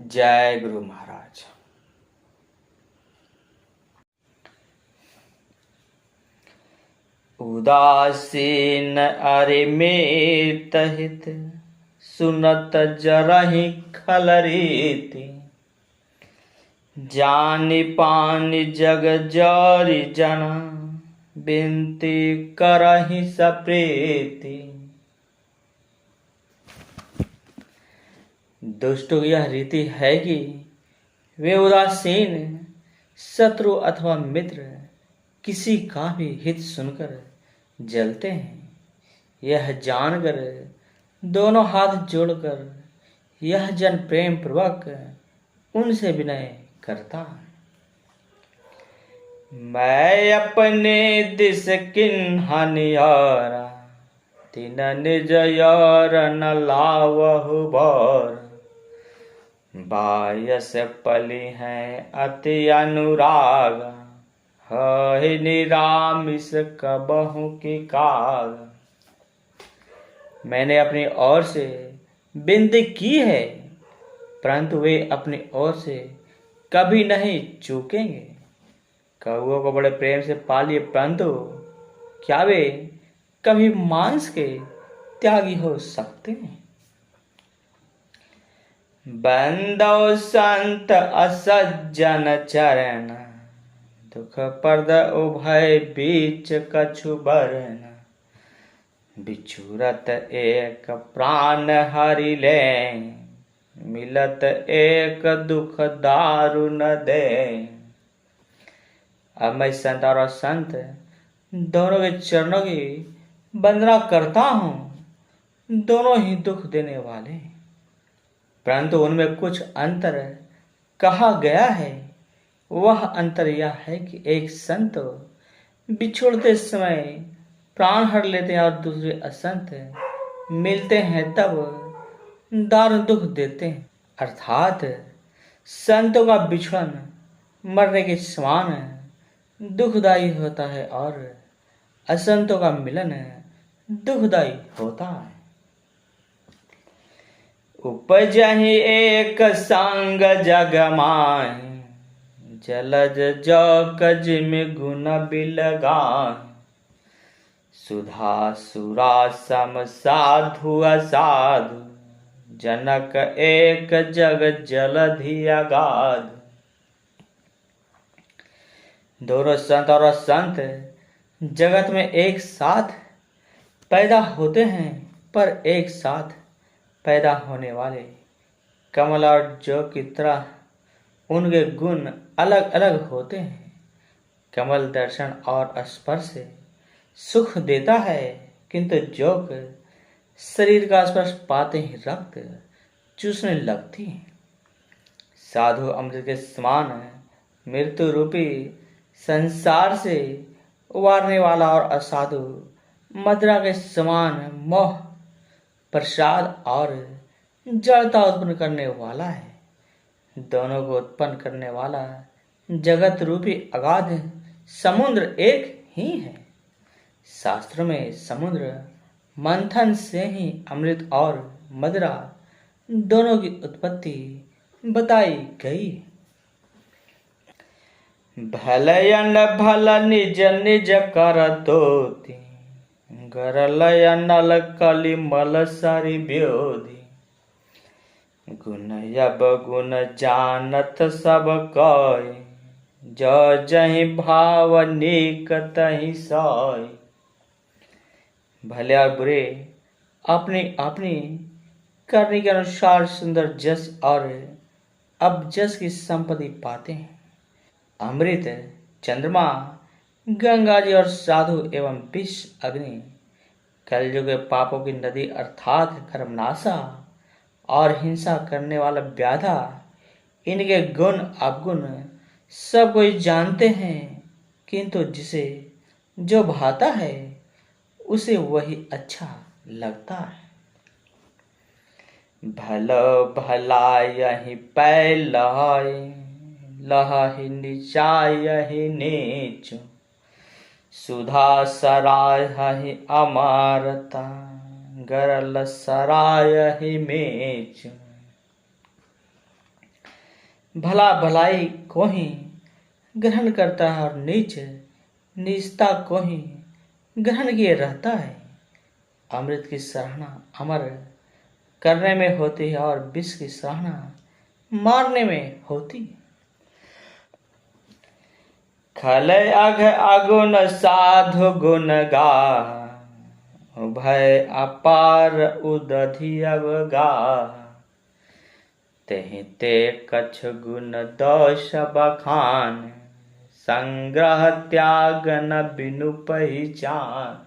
जय गुरु महाराज। उदासीन अरे में तहित सुनत जरहि खलरीति, जानि पानि जग जरि जना बिनती करहि सप्रीति। दुष्टों की यह रीति है कि वे उदासीन शत्रु अथवा मित्र किसी का भी हित सुनकर जलते हैं। यह जानकर दोनों हाथ जोड़कर यह जन प्रेम पूर्वक उनसे विनय करता है। मैं अपने दिस किन्हा नियारा, तिन निज यार न लावहु बर। बायस पली हैं अति अनुराग, है निरामिस कबहु की काग। मैंने अपनी ओर से विनती की है, परंतु वे अपनी ओर से कभी नहीं चूकेंगे। कौओं को बड़े प्रेम से पालिए, परंतु क्या वे कभी मांस के त्यागी हो सकते हैं। बंदो संत असज्जन चरण, दुख पर्द उभय बीच कछु बरन। बिछुरत एक प्राण हरि ले, मिलत एक दुख दारुण दे। अब मैं संत और असंत दोनों के चरणों की वंदना करता हूँ। दोनों ही दुख देने वाले, परंतु उनमें कुछ अंतर कहा गया है। वह अंतर यह है कि एक संत बिछुड़ते समय प्राण हर लेते हैं और दूसरे असंत मिलते हैं तब दारुण दुख देते हैं। अर्थात संतों का बिछड़न मरने के समान दुखदायी होता है और असंतों का मिलन दुखदायी होता है। उपजहि एक संग जग माहि, जलज जौक जिमि गुण बिलगाहि। सुधा सुरा सम साधु असाधु, जनक एक जग जलधि अगाध। दोनों संत और असंत जगत में एक साथ पैदा होते हैं, पर एक साथ पैदा होने वाले कमल और जौ की तरह उनके गुण अलग अलग होते हैं। कमल दर्शन और स्पर्श से सुख देता है, किंतु जोक शरीर का स्पर्श पाते ही रक्त चूसने लगती है। साधु अमृत के समान मृत्यु रूपी संसार से उबारने वाला और असाधु मदिरा के समान मोह प्रसाद और जड़ता उत्पन्न करने वाला है। दोनों को उत्पन्न करने वाला जगत रूपी अगाध समुद्र एक ही है। शास्त्र में समुद्र मंथन से ही अमृत और मदिरा दोनों की उत्पत्ति बताई गई। भलयन भल निज निज कर तोति, गरलय नल कलि मल सरि ब्योधि। गुण यब गुण जानत सब कय, जो जहि भाव नीक तहि सय। भले और बुरे अपनी अपनी करने के अनुसार सुंदर जस और अपजस की संपत्ति पाते हैं। अमृत, चंद्रमा, गंगा जी और साधु एवं विष अग्नि कलयुग के पापों की नदी अर्थात कर्मनाशा और हिंसा करने वाला व्याधा, इनके गुण अवगुण सब कोई जानते हैं, किंतु जिसे जो भाता है उसे वही अच्छा लगता है। भलो भला यही पै लहाय, लहाहि नीचायहि नीचु। सुधा सरायहि अमारता, गरल सरायहि मेचु। भला भलाई को ही ग्रहण करता है और नीचता को ही ग्रहण किए रहता है। अमृत की सराहना अमर करने में होती है और विष की सराहना मारने में होती है। खल अघ अगुण साधु गुण गा, भय अपार उदधि अवगा। तेहि ते कछ गुण दोष बखान, संग्रह त्याग न बिनु पहचान।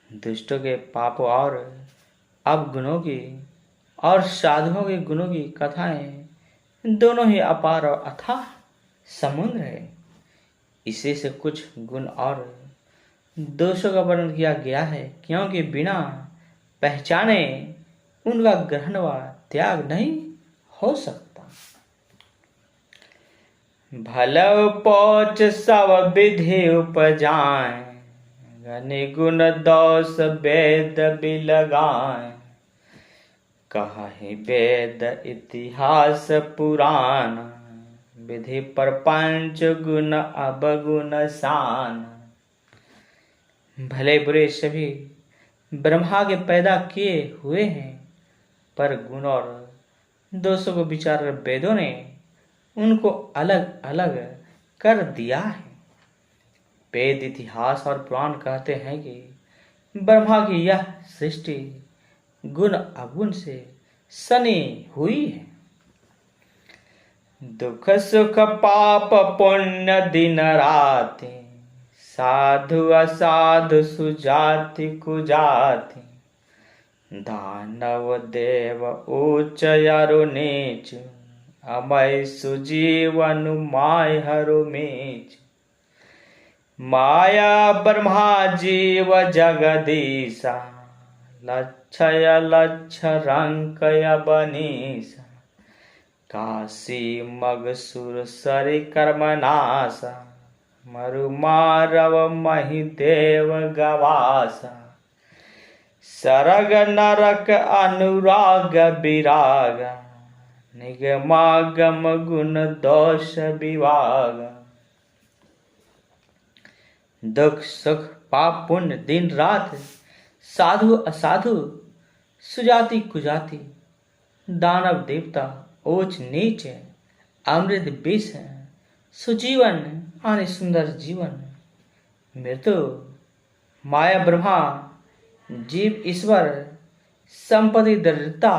दुष्टों के पापों और अवगुणों की और साधुओं के गुणों की कथाएं दोनों ही अपार और अथाह समुद्र है। इसी से कुछ गुण और दोषों का वर्णन किया गया है, क्योंकि बिना पहचाने उनका ग्रहण व त्याग नहीं हो सकता। भल पौच सब विधि उपजाए, निगुण दोष वेद बिलगाए। कहि वेद इतिहास पुराण, विधि पर पंच गुण अवगुण सान। भले बुरे सभी ब्रह्मा के पैदा किए हुए हैं, पर गुण और दोषों को विचार वेदों ने उनको अलग अलग कर दिया है। वेद इतिहास और पुराण कहते हैं कि ब्रह्मा की यह सृष्टि गुण अवगुण से सनी हुई है। दुख सुख पाप पुण्य दिन राति, साधु असाधु सुजाति कुजाति। दानव देव उच्च अरु नीच, अमय सुजीवन माय हरु मीच। माया ब्रह्मा जीव जगदीशा, लक्षय लक्ष रंकय बनीसा। काशी मगसुर सरि कर्मनासा, मरु मारव मही देव गवासा। सरग नरक अनुराग विराग, निगमागम गुण दोष विभाग। दुख सुख पाप पुण्य दिन रात, साधु असाधु सुजाति कुजाति। दानव देवता ऊंच नीच, अमृत विष, सुजीवन आने सुंदर जीवन। मृत्यु माया ब्रह्मा जीव ईश्वर, संपत्ति दरिद्रता,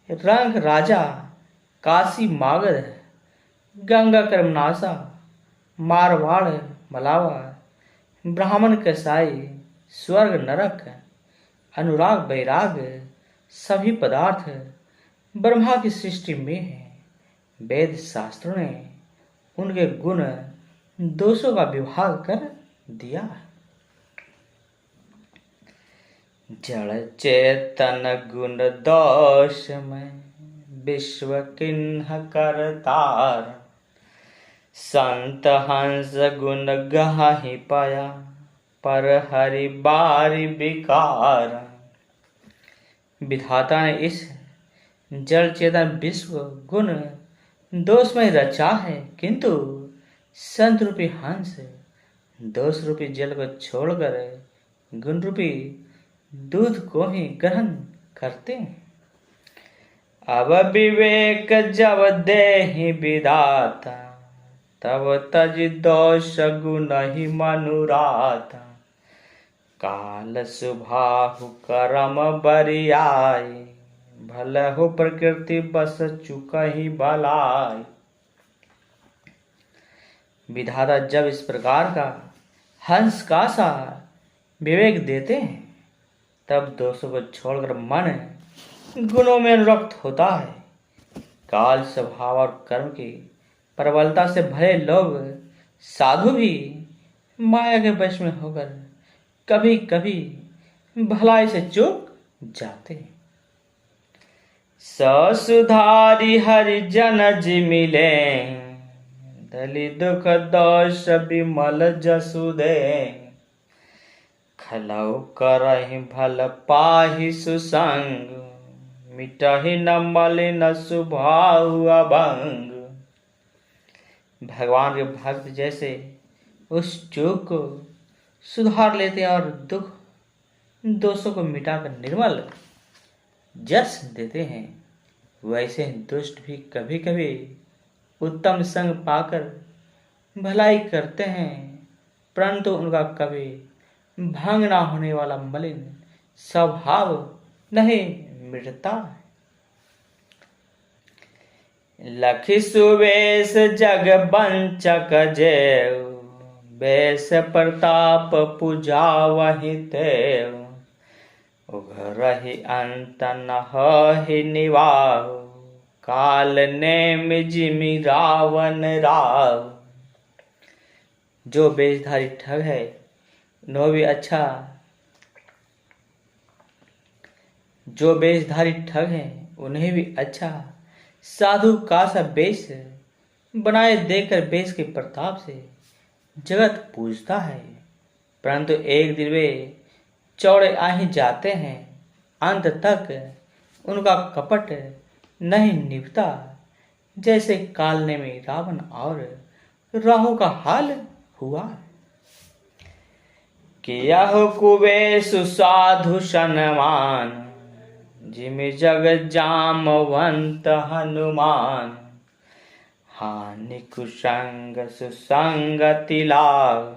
रंग राजा, काशी मागध, गंगा कर्मनाशा, मारवाड़ मलावा, ब्राह्मण कसाई, स्वर्ग नरक, अनुराग वैराग। सभी पदार्थ ब्रह्मा की सृष्टि में है। वेद शास्त्रों ने उनके गुण दोषों का विभाग कर दिया है। जड़ चेतन गुण दोष में विश्व किन्ह करतार। संत हंस गुण गहि पाया, पर हरि बारी विकार। विधाता ने इस जड़ चेतन विश्व गुण दोष में रचा है, किंतु संत रूपी हंस दोष रूपी जल को छोड़कर गुण रूपी दूध को ही ग्रहण करते हैं। अब विवेक जब देहि विधाता, तब तज दोष गुण ही मनुराता। काल सुभाहु करम बरियाई, भलहु प्रकृति बस चुकहि भलाई। विधाता जब इस प्रकार का हंस का सा विवेक देते हैं, तब दोषों को छोड़कर मन गुणों में अनुरक्त होता है। काल स्वभाव और कर्म की प्रबलता से भले लोग साधु भी माया के वश में होकर कभी कभी भलाई से चूक जाते। सुधारी हरिजन जी मिले, दली दुख दोष विमल जसु दे। खलौ करहि भल पाहि सुसंग, मिटहि न मलिन स्वभाव अभंग। भगवान के भक्त जैसे उस चूक को सुधार लेते हैं और दुख दोषों को मिटाकर निर्मल जस देते हैं, वैसे दुष्ट भी कभी कभी उत्तम संग पाकर भलाई करते हैं, परंतु उनका कभी भंग ना होने वाला मलिन स्वभाव नहीं मिटता। लखि सुवेश जग बंचक जेव, बेस प्रताप पूजा वही तेव। उघरहि अंत नहि निवाहु, काल नेम जिमि रावण राव। जो बेशधारी ठग है उन्हें भी अच्छा, जो बेशधारी ठग है उन्हें भी अच्छा साधु का सा बेश बनाए देकर बेश के प्रताप से जगत पूजता है, परंतु एक दिन वे चौड़े आ ही जाते हैं, अंत तक उनका कपट नहीं निभता। जैसे कालने में रावण और राहु का हाल हुआ। किया हो कुबेश साधु सनमान, जिमि जग जामवंत हनुमान। हानि कुसंग सुसंगति लाभ,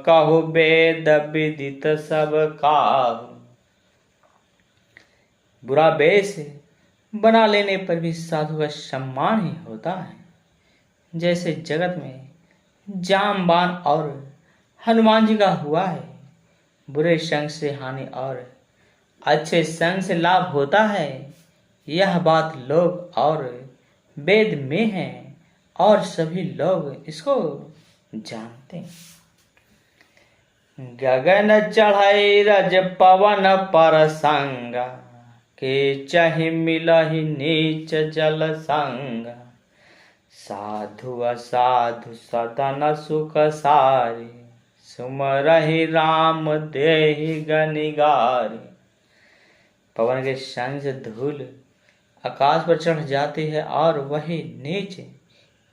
कहु वेद विदित सब काहु। बुरा वेश बना लेने पर भी साधु का सम्मान ही होता है। जैसे जगत में जामवान और हनुमान जी का हुआ है, बुरे संग से हानि और अच्छे संग से लाभ होता है। यह बात लोग और वेद में है और सभी लोग इसको जानते हैं। गगन चढ़ाई रज पवन पर संग, के चाहे मिलहि नीच जल संग। साधु असाधु सदन सुख सारी, सुमरहि राम देहि गनिगारी। पवन के संग से धूल आकाश पर चढ़ जाती है और वही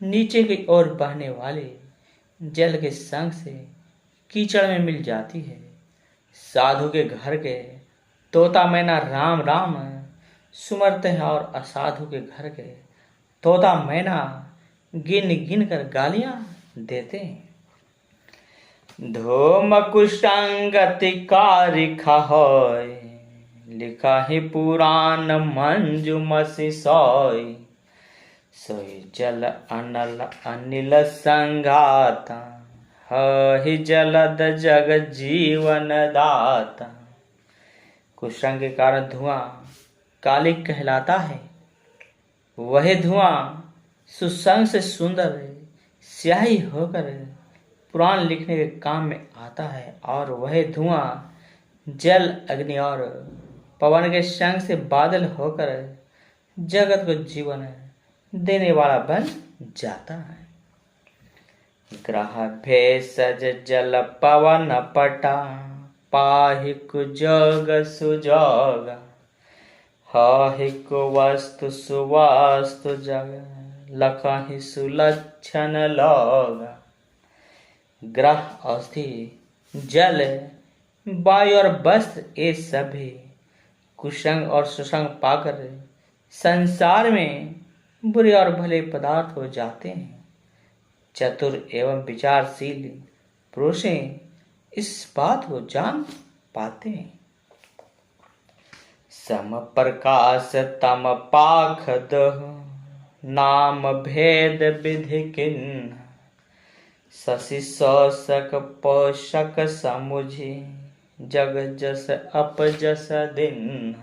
नीचे की ओर बहने वाले जल के संग से कीचड़ में मिल जाती है। साधु के घर के तोता मैना राम राम सुमरते हैं और असाधु के घर के तोता मैना गिन गिन कर गालियां देते हैं। धूम कुष्टांगति कारिखा होय, लिखा ही पुराण मंजु मसी सोय। सोई जल अनिल संघाता, ही जलद जग जीवन दाता। कुष्ठांग के कारण धुआं कालिक कहलाता है। वह धुआं सुसंग से सुंदर स्याही होकर पुराण लिखने के काम में आता है, और वह धुआं जल अग्नि और पवन के संग से बादल होकर जगत को जीवन देने वाला बन जाता है। ग्रह भेषज जल पवन पटा, पाहि कुजोग सुजोग। हाहि कुवस्तु सुवास्तु जग, लखहि सुलक्षण लोग। ग्रह औषधि जल वायु और वस्त्र ये सभी कुसंग और सुसंग पाकर संसार में बुरे और भले पदार्थ हो जाते हैं। चतुर एवं विचारशील पुरुषें इस बात को जान पाते हैं। सम प्रकाश तम पाख दह, नाम भेद विधि किन्ह। शशि शोषक पोषक समुझी, जग जस अपजस दिन।